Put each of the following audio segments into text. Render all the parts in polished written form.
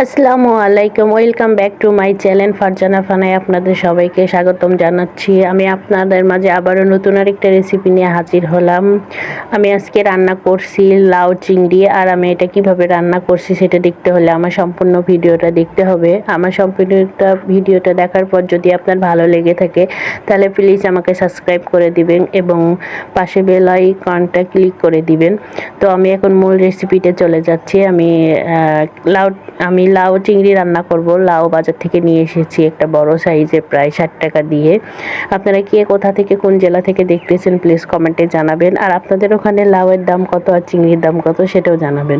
আসসালামু আলাইকুম, welcome back to my channel Farzana ফানায় আপনাদের সবাইকে স্বাগতম জানাচ্ছি। আমি আপনাদের মাঝে আবারও নতুন আরেকটা রেসিপি নিয়ে হাজির হলাম। আমি আজকে রান্না করছি লাউ চিংড়ি, আর আমি এটা কিভাবে রান্না করছি সেটা দেখতে হলে আমার সম্পূর্ণ ভিডিওটা দেখতে হবে। আমার সম্পূর্ণ ভিডিওটা দেখার পর যদি আপনার ভালো লেগে থাকে তাহলে প্লিজ আমাকে সাবস্ক্রাইব করে দিবেন এবং পাশে বেল আইকনটা ক্লিক করে দিবেন। তো আমি এখন মূল রেসিপিতে চলে যাচ্ছি। আমি লাউ চিংড়ি রান্না করব। লাউ বাজার থেকে নিয়ে এসেছি একটা বড় সাইজে, প্রায় 60 টাকা দিয়ে। আপনারা কে কোথা থেকে কোন জেলা থেকে দেখতেছেন প্লিজ কমেন্টে জানাবেন, আর আপনাদের ওখানে লাউয়ের দাম কত আর চিংড়ির দাম কত সেটাও জানাবেন।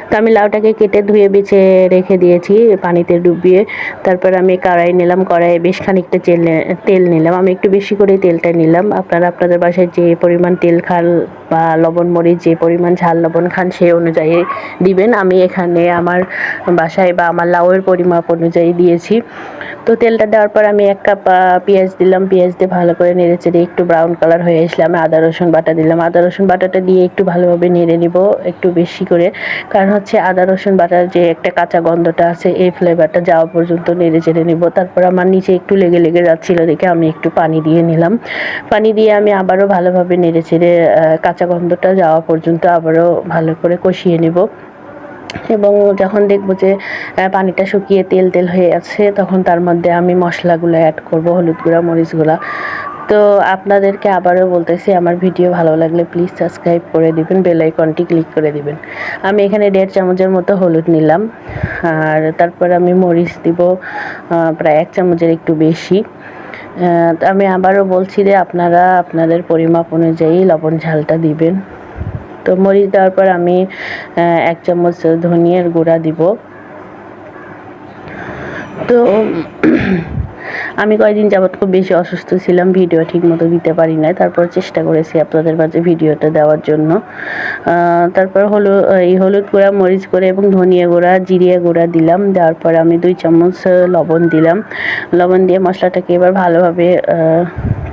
তো আমি লাউটাকে কেটে ধুয়ে বেছে রেখে দিয়েছি পানিতে ডুবিয়ে। তারপর আমি কড়াই নিলাম, কড়াইয়ে বেশ খানিকটা তেল নিলাম। আমি একটু বেশি করে তেলটা নিলাম। আপনারা আপনাদের বাসায় যে পরিমাণ তেল খান বা লবণ মরিচ যে পরিমাণ ঝাল লবণ খান সেই অনুযায়ী দিবেন। আমি এখানে আমার বাসায় বা আমার লাউয়ের পরিমাপ অনুযায়ী দিয়েছি। তো তেলটা দেওয়ার পর আমি 1 কাপ পেঁয়াজ দিলাম। পেঁয়াজ দিয়ে ভালো করে নেড়ে চেড়ে একটু ব্রাউন কালার হয়ে আসলে আমি আদা রসুন বাটা দিলাম। আদা রসুন বাটাটা দিয়ে একটু ভালোভাবে নেড়ে নিব, একটু বেশি করে। কারণ হচ্ছে আদা রসুন বাটার যে একটা কাঁচা গন্ধটা আছে এই ফ্লেভারটা যাওয়া পর্যন্ত নেড়ে চেড়ে নিব। তারপর আমার নিচে একটু লেগে লেগে যাচ্ছিলো দেখে আমি একটু পানি দিয়ে নিলাম। পানি দিয়ে আমি আবারও ভালোভাবে নেড়ে চেড়ে কাঁচা গন্ধটা যাওয়া পর্যন্ত আবারও ভালো করে কষিয়ে নেব। এবং যখন দেখব যে পানিটা শুকিয়ে তেল তেল হয়ে আছে তখন তার মধ্যে আমি মশলাগুলো অ্যাড করব, হলুদ গুঁড়া মরিচ গুঁড়া। তো আপনাদেরকে আবারও বলতেছি, আমার ভিডিও ভালো লাগলে প্লিজ সাবস্ক্রাইব করে দিবেন, বেল আইকনটি ক্লিক করে দিবেন। আমি এখানে 1.5 চামচের মতো হলুদ নিলাম, আর তারপর আমি মরিচ দিব প্রায় 1 চামচের একটু বেশি। আমি আবারও বলছি যে আপনারা আপনাদের পরিমাপ অনুযায়ী লবণ ঝালটা দিবেন। তো মরিচ দেওয়ার পর আমি 1 চামচ ধনিয়ার গুঁড়া দিব। তো আমি কয়েকদিন যাবৎ খুব বেশি অসুস্থ ছিলাম, ভিডিও ঠিক মতো দিতে পারি নাই। তারপর চেষ্টা করেছি আপনাদের মাঝে ভিডিওটা দেওয়ার জন্য। তারপর হলুদ গুঁড়া মরিচ গুঁড়া এবং ধনিয়া গুঁড়া জিরিয়া গুঁড়া দিলাম। দেওয়ার পর আমি 2 চামচ লবণ দিলাম। লবণ দিয়ে মশলাটাকে এবার ভালোভাবে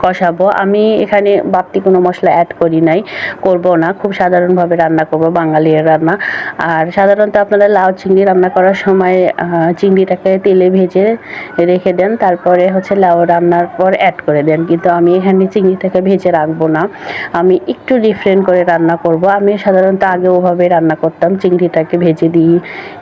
কষাবো। আমি এখানে বাড়তি কোনো মশলা অ্যাড করি নাই, করব না। খুব সাধারণভাবে রান্না করব, বাঙালির রান্না। আর সাধারণত আপনারা লাউ চিংড়ি রান্না করার সময় চিংড়িটাকে তেলে ভেজে রেখে দেন, তারপরে হচ্ছে লাউ রান্নার পর অ্যাড করে দেন। কিন্তু আমি এখানে চিংড়িটাকে ভেজে রাখবো না, আমি একটু ডিফারেন্ট করে রান্না করব। আমি সাধারণত আগে ওভাবে রান্না করতাম, চিংড়িটাকে ভেজে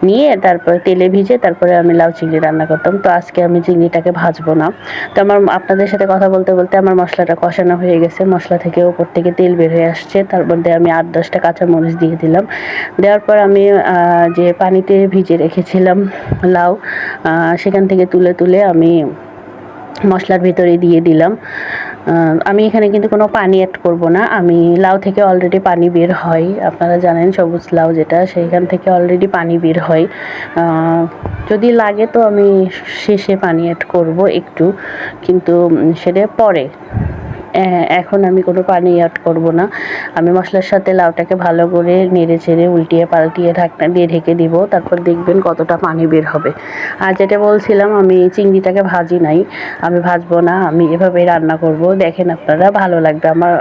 নিয়ে তারপরে তেলে ভিজে তারপরে আমি লাউ চিংড়ি রান্না করতাম। তো আজকে আমি চিংড়িটাকে ভাজবো না। তো আপনাদের সাথে কথা বলতে বলতে আমার মশলাটা কষানো হয়ে গেছে। মশলা থেকে উপর থেকে তেল বের হয়ে আসছে। তার মধ্যে আমি 8-10টা কাঁচামরিচ দিয়ে দিলাম। দেওয়ার পর আমি যে পানিতে ভিজে রেখেছিলাম লাউ, সেখান থেকে তুলে তুলে আমি মশলার ভিতরে দিয়ে দিলাম। আমি এখানে কিন্তু কোনো পানি অ্যাড করব না। আমি লাউ থেকে অলরেডি পানি বের হয়, আপনারা জানেন সবুজ লাউ যেটা, সেইখান থেকে অলরেডি পানি বের হয়। যদি লাগে তো আমি শেষে পানি অ্যাড করব একটু, কিন্তু সেটা পরে। এখন আমি কোনো পানি অ্যাড করব না। আমি মশলার সাথে লাউটাকে ভালো করে নেড়ে চেড়ে উল্টিয়ে পাল্টিয়ে ঢাকনা দিয়ে ঢেকে দিব। তারপর দেখবেন কতটা পানি বের হবে। আর যেটা বলছিলাম, আমি চিংড়িটাকে ভাজি নাই, আমি ভাজবো না, আমি এভাবেই রান্না করব। দেখেন আপনারা, ভালো লাগবে। আমার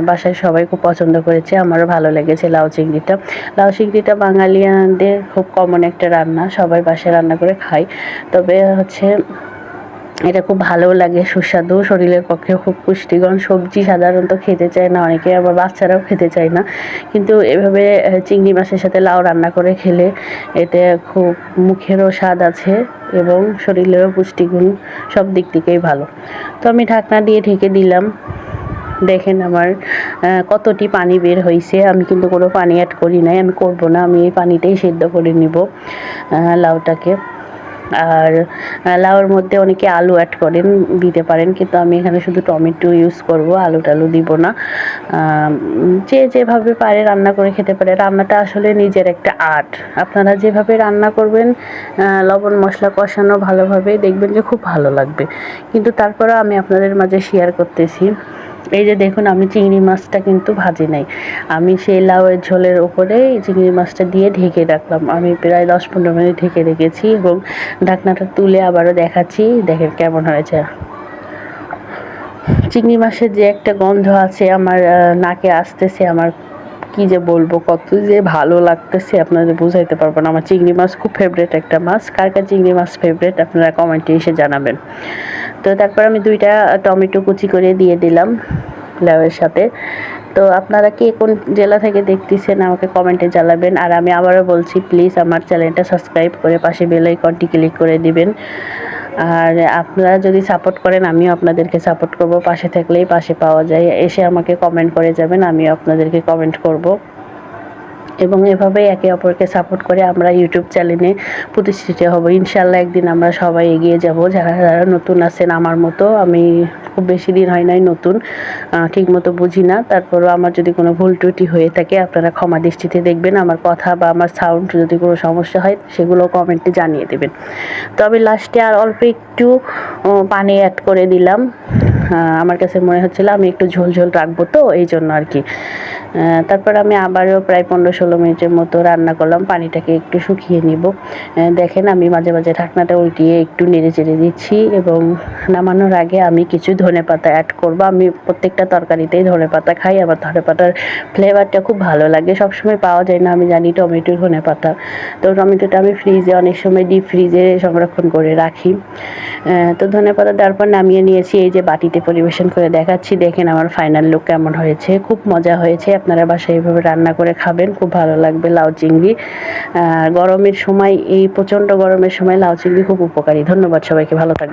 বাসায় সবাই খুব পছন্দ করেছে, আমারও ভালো লেগেছে লাউ চিংড়িটা। লাউ চিংড়িটা বাঙালিয়ানদের খুব কমন একটা রান্না, সবাই বাসায় রান্না করে খায়। তবে হচ্ছে এটা খুব ভালোও লাগে, সুস্বাদু, শরীরের পক্ষে খুব পুষ্টিকর। সবজি সাধারণত খেতে চায় না অনেকে, আবার বাচ্চারাও খেতে চায় না, কিন্তু এভাবে চিংড়ি মাছের সাথে লাউ রান্না করে খেলে এতে খুব মুখেরও স্বাদ আছে এবং শরীরেরও পুষ্টিগুণ সব দিক থেকেই ভালো। তো আমি ঢাকনা দিয়ে ঢেকে দিলাম। দেখেন আমার কতটি পানি বের হয়েছে। আমি কিন্তু কোনো পানি অ্যাড করি নাই, আমি করব না। আমি এই পানিতেই সেদ্ধ করে নিব লাউটাকে। আর লাউয়ের মধ্যে অনেকে আলু অ্যাড করেন, দিতে পারেন, কিন্তু আমি এখানে শুধু টমেটো ইউজ করব, আলু টালু দিব না। যে যেভাবে পারে রান্না করে খেতে পারে। রান্নাটা আসলে নিজের একটা আর্ট। আপনারা যেভাবে রান্না করবেন, লবণ মশলা কষানো ভালোভাবে, দেখবেন যে খুব ভালো লাগবে। কিন্তু তারপরেও আমি আপনাদের মাঝে শেয়ার করতেছি। এই যে দেখুন, আমি চিংড়ি মাছটা কিন্তু ভাজি নাই, আমি সেই লাউয়ের ঝোলের উপরেই চিংড়ি মাছটা দিয়ে ঢেকে রাখলাম। আমি প্রায় 10-15 মিনিট ঢেকে রেখেছি এবং ঢাকনাটা তুলে আবারও দেখাচ্ছি, দেখেন কেমন হয়েছে। চিংড়ি মাছের যে একটা গন্ধ আছে আমার নাকে আসতেছে, আমার কি যে বলবো, কত যে ভালো লাগতেছে আপনাদের বুঝাইতে পারবো না। আমার চিংড়ি মাছ খুব ফেভারিট একটা মাছ। কার কার চিংড়ি মাছ ফেভারিট আপনারা কমেন্টে এসে জানাবেন। তো তারপর আমি 2টা টমেটো কুচি করে দিয়ে দিলাম লাউয়ের সাথে। তো আপনারা কে কোন জেলা থেকে দেখতেছেন আমাকে কমেন্টে জানাবেন। আর আমি আবারও বলছি, প্লিজ আমার চ্যানেলটা সাবস্ক্রাইব করে পাশে বেল আইকনটি ক্লিক করে দিবেন। আর আপনারা যদি সাপোর্ট করেন আমিও আপনাদেরকে সাপোর্ট করব। পাশে থাকলেই পাশে পাওয়া যায়। এসে আমাকে কমেন্ট করে যাবেন, আমিও আপনাদেরকে কমেন্ট করব। এবং এভাবেই একে অপরকে সাপোর্ট করে আমরা ইউটিউব চ্যানেলে প্রতিষ্ঠিত হব। ইনশাআল্লাহ একদিন আমরা সবাই এগিয়ে যাব। যারা যারা নতুন আছেন আমার মতো, আমি খুব বেশি দিন হয় নাই নতুন, ঠিকমতো বুঝি না। তারপরও আমার যদি কোনো ভুল ত্রুটি হয়ে থাকে আপনারা ক্ষমা দৃষ্টিতে দেখবেন। আমার কথা বা আমার সাউন্ড যদি কোনো সমস্যা হয় সেগুলো কমেন্টে জানিয়ে দেবেন। তো আমি লাস্টে আর অল্প একটু পানি অ্যাড করে দিলাম। আমার কাছে মনে হচ্ছিলো আমি একটু ঝোল ঝোল রাখবো, তো এই জন্য আর কি। তারপর আমি আবারও প্রায় 15-16 মিনিটের মতো রান্না করলাম। পানিটাকে একটু শুকিয়ে নিব। দেখেন আমি মাঝে মাঝে ঢাকনাটা উল্টিয়ে একটু নেড়ে চেড়ে দিচ্ছি এবং নামানোর আগে আমি কিছু ধনেপাতা অ্যাড করব। আমি প্রত্যেকটা তরকারিতেই ধনেপাতা খাই। আমার ধনেপাতার ফ্লেভারটা খুব ভালো লাগে। সবসময় পাওয়া যায় না আমি জানি টমেটো ধনেপাতা। তো টমেটোটা আমি ফ্রিজে অনেক সময় ডিপ ফ্রিজে সংরক্ষণ করে রাখি। তো ধনেপাতা দেওয়ার পর নামিয়ে নিয়েছি। এই যে বাটিতে পরিবেশন করে দেখাচ্ছি। দেখেন আমার ফাইনাল লুক কেমন হয়েছে। খুব মজা হয়েছে। আপনারা বাসায় এইভাবে রান্না করে খাবেন, খুব ভালো লাগবে লাউ চিংড়ি। গরমের সময়, এই প্রচণ্ড গরমের সময় লাউ চিংড়ি খুব উপকারী। ধন্যবাদ সবাইকে, ভালো থাকবেন।